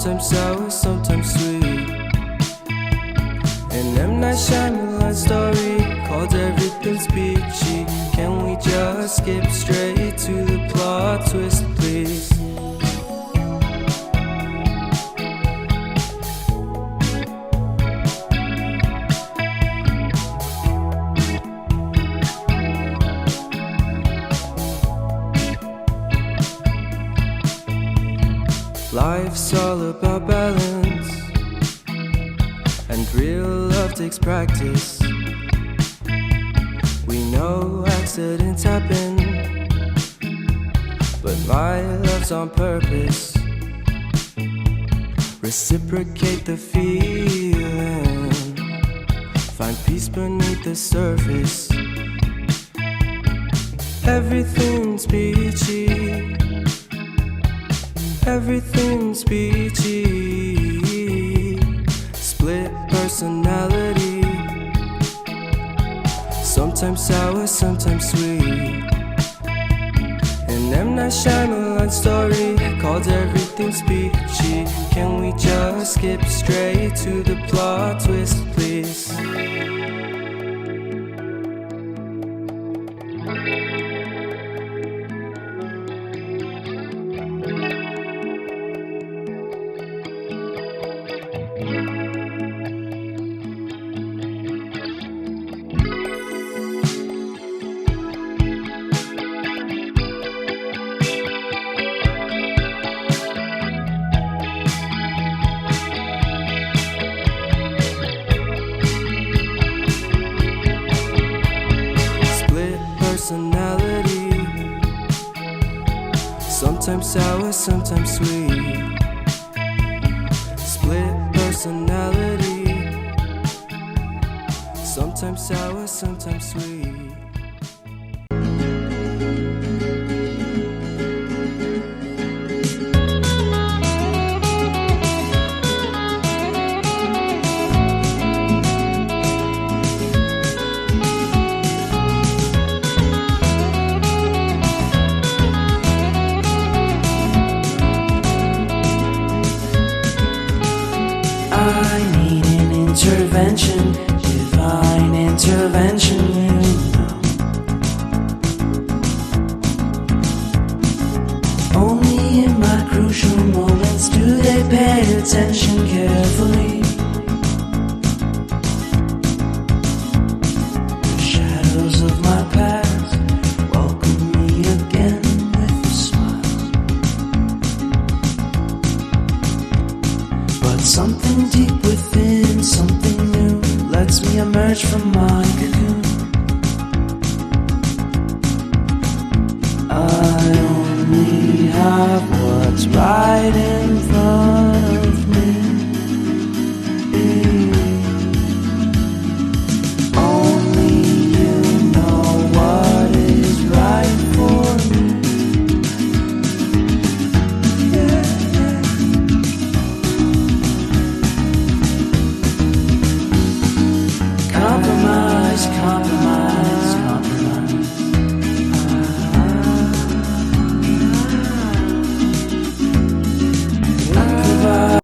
sometimes sour, sometimes sweet. An M. Night Shyamalan story called Everything's Peachy. Can we just skip straight to the plot twist, please? Life's all about balance, and real love takes practice. We know accidents happen, but my love's on purpose. Reciprocate the feeling, find peace beneath the surface. Everything's peachy, everything's peachy. Split personality, sometimes sour, sometimes sweet. An M. Night Shyamalan story called Everything's Peachy. Can we just skip straight to the plot twist, please? Personality, sometimes sour, sometimes sweet. Split personality, sometimes sour, sometimes sweet. I need an intervention, divine intervention, you know. Only in my crucial moments do they pay attention carefully. The shadows of my past welcome me again with a smile. But something deep within, something new, lets me emerge from my